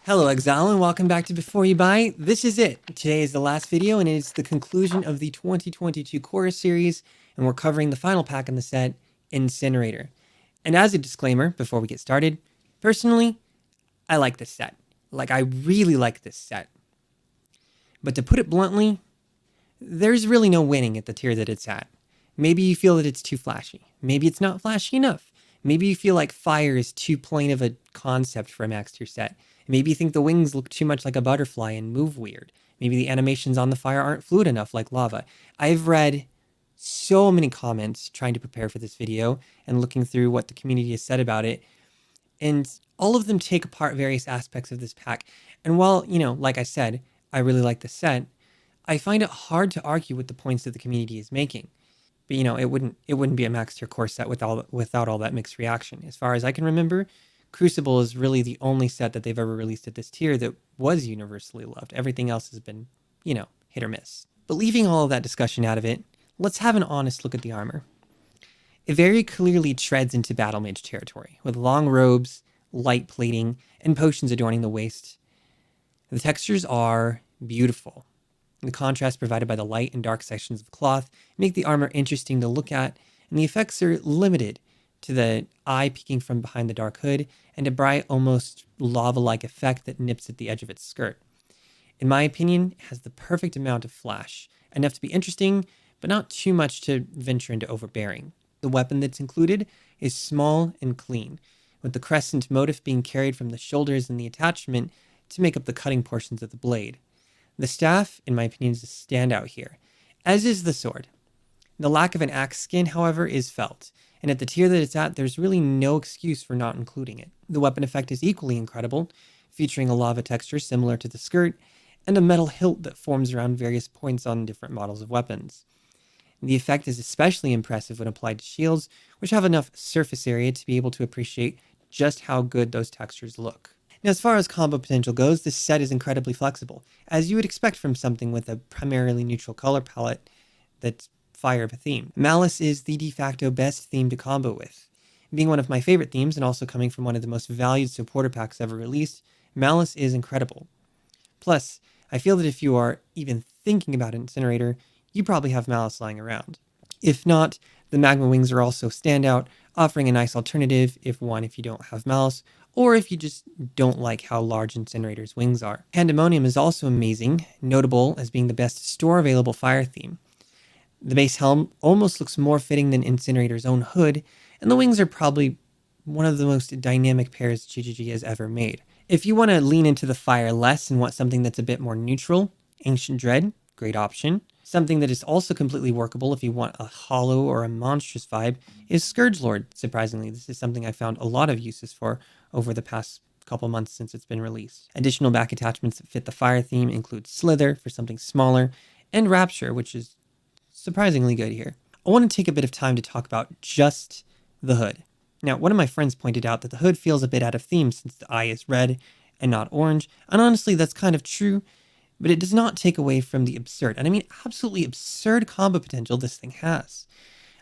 Hello Exile and welcome back to Before You Buy. This is it. Today is the last video and it is the conclusion of the 2022 Chorus series, and we're covering the final pack in the set, Incinerator. And as a disclaimer, before we get started, personally, I like this set. I really like this set. But to put it bluntly, there's really no winning at the tier that it's at. Maybe you feel that it's too flashy. Maybe it's not flashy enough. Maybe you feel like fire is too plain of a concept for a max tier set. Maybe you think the wings look too much like a butterfly and move weird. Maybe the animations on the fire aren't fluid enough like lava. I've read so many comments trying to prepare for this video and looking through what the community has said about it. And all of them take apart various aspects of this pack. And while, like I said, I really like the set, I find it hard to argue with the points that the community is making. But it wouldn't be a max tier core set without all that mixed reaction. As far as I can remember, Crucible is really the only set that they've ever released at this tier that was universally loved. Everything else has been, hit or miss. But leaving all of that discussion out of it, let's have an honest look at the armor. It very clearly treads into battle mage territory, with long robes, light plating, and potions adorning the waist. The textures are beautiful. The contrast provided by the light and dark sections of cloth make the armor interesting to look at, and the effects are limited to the eye peeking from behind the dark hood and a bright, almost lava-like effect that nips at the edge of its skirt. In my opinion, it has the perfect amount of flash, enough to be interesting, but not too much to venture into overbearing. The weapon that's included is small and clean, with the crescent motif being carried from the shoulders and the attachment to make up the cutting portions of the blade. The staff, in my opinion, is a standout here, as is the sword. The lack of an axe skin, however, is felt, and at the tier that it's at, there's really no excuse for not including it. The weapon effect is equally incredible, featuring a lava texture similar to the skirt, and a metal hilt that forms around various points on different models of weapons. The effect is especially impressive when applied to shields, which have enough surface area to be able to appreciate just how good those textures look. Now, as far as combo potential goes, this set is incredibly flexible, as you would expect from something with a primarily neutral color palette that's fire of a theme. Malice is the de facto best theme to combo with. Being one of my favorite themes and also coming from one of the most valued supporter packs ever released, Malice is incredible. Plus, I feel that if you are even thinking about Incinerator, you probably have Malice lying around. If not, the Magma Wings are also standout, offering a nice alternative if you don't have Malice, or if you just don't like how large Incinerator's wings are. Pandemonium is also amazing, notable as being the best store available fire theme. The base helm almost looks more fitting than Incinerator's own hood, and the wings are probably one of the most dynamic pairs GGG has ever made. If you want to lean into the fire less and want something that's a bit more neutral, Ancient Dread, great option. Something that is also completely workable if you want a hollow or a monstrous vibe is Scourgelord. Surprisingly, this is something I found a lot of uses for over the past couple months since it's been released. Additional back attachments that fit the fire theme include Slither for something smaller, and Rapture, which is surprisingly good here. I want to take a bit of time to talk about just the hood. Now, one of my friends pointed out that the hood feels a bit out of theme since the eye is red and not orange, and honestly that's kind of true, but it does not take away from the absurd, and I mean absolutely absurd combo potential this thing has.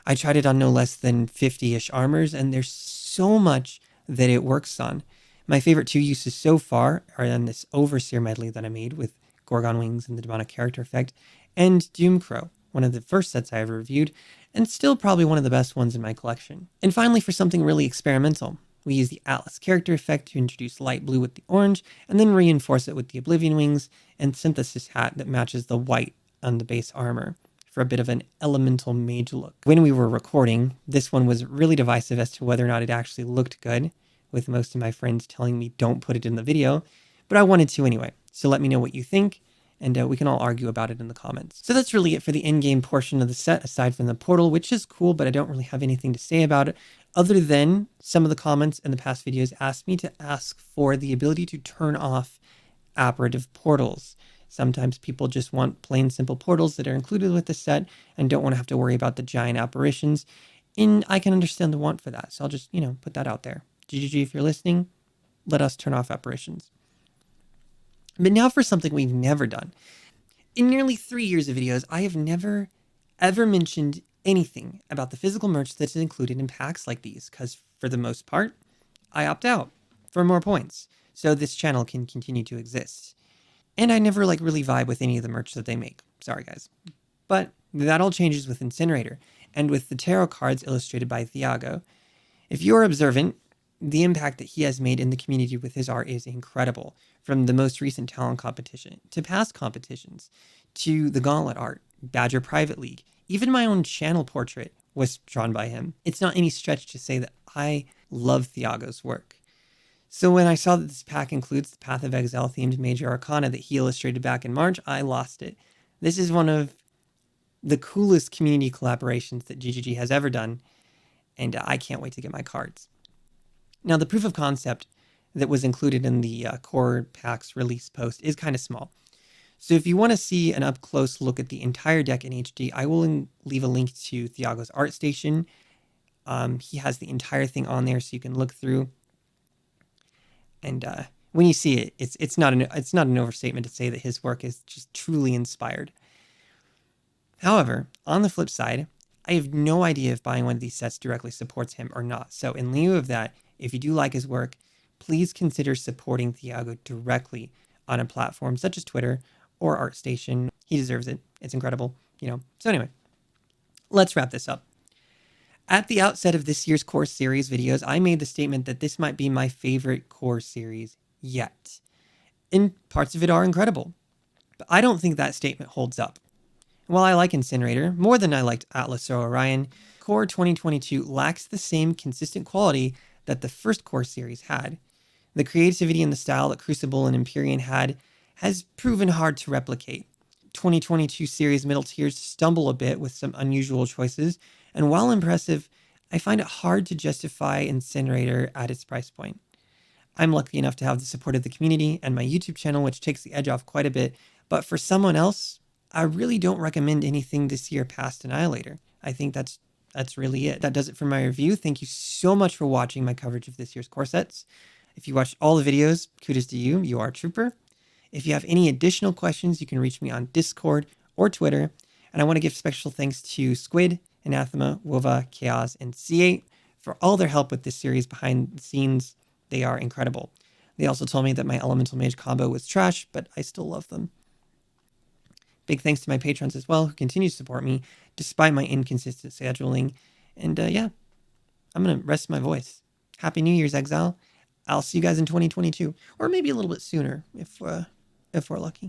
I tried it on no less than 50-ish armors, and there's so much that it works on. My favorite two uses so far are on this Overseer medley that I made with Gorgon Wings and the Demonic Character Effect, and Doomcrow, one of the first sets I ever reviewed, and still probably one of the best ones in my collection. And finally, for something really experimental, we use the Atlas Character Effect to introduce light blue with the orange, and then reinforce it with the Oblivion Wings and Synthesis Hat that matches the white on the base armor for a bit of an elemental mage look. When we were recording, this one was really divisive as to whether or not it actually looked good, with most of my friends telling me don't put it in the video, but I wanted to anyway. So let me know what you think, and we can all argue about it in the comments. So that's really it for the in-game portion of the set, aside from the portal, which is cool, but I don't really have anything to say about it, other than some of the comments in the past videos asked me to ask for the ability to turn off apparitive portals. Sometimes people just want plain simple portals that are included with the set and don't want to have to worry about the giant apparitions, and I can understand the want for that, so I'll just, put that out there. GGG, if you're listening, let us turn off apparitions. But now for something we've never done. In nearly 3 years of videos, I have never, ever mentioned anything about the physical merch that's included in packs like these, because for the most part, I opt out for more points. so this channel can continue to exist. And I never really vibe with any of the merch that they make. Sorry, guys. But that all changes with Incinerator, and with the tarot cards illustrated by Thiago. If you're observant, the impact that he has made in the community with his art is incredible, from the most recent talent competition, to past competitions, to the Gauntlet art, Badger Private League. Even my own channel portrait was drawn by him. It's not any stretch to say that I love Thiago's work. So when I saw that this pack includes the Path of Exile themed Major Arcana that he illustrated back in March, I lost it. This is one of the coolest community collaborations that GGG has ever done, and I can't wait to get my cards. Now, the proof of concept that was included in the core pack's release post is kind of small. So if you want to see an up-close look at the entire deck in HD, I will leave a link to Thiago's ArtStation. He has the entire thing on there, so you can look through. And when you see it, it's not an overstatement to say that his work is just truly inspired. However, on the flip side, I have no idea if buying one of these sets directly supports him or not. So in lieu of that, if you do like his work, please consider supporting Thiago directly on a platform such as Twitter or ArtStation. He deserves it. It's incredible, So anyway, let's wrap this up. At the outset of this year's core series videos, I made the statement that this might be my favorite core series yet. And parts of it are incredible. But I don't think that statement holds up. While I like Incinerator more than I liked Atlas or Orion, Core 2022 lacks the same consistent quality that the first Core series had. The creativity and the style that Crucible and Empyrean had has proven hard to replicate. 2022 series middle tiers stumble a bit with some unusual choices, and while impressive, I find it hard to justify Incinerator at its price point. I'm lucky enough to have the support of the community and my YouTube channel, which takes the edge off quite a bit, but for someone else, I really don't recommend anything this year past Annihilator. I think that's really it. That does it for my review. Thank you so much for watching my coverage of this year's core sets. If you watched all the videos, kudos to you. You are a trooper. If you have any additional questions, you can reach me on Discord or Twitter. And I want to give special thanks to Squid, Anathema, Wova, Chaos, and C8 for all their help with this series behind the scenes. They are incredible. They also told me that my Elemental Mage combo was trash, but I still love them. Big thanks to my patrons as well, who continue to support me despite my inconsistent scheduling. And yeah, I'm going to rest my voice. Happy New Year's, Exile. I'll see you guys in 2022, or maybe a little bit sooner if we're lucky.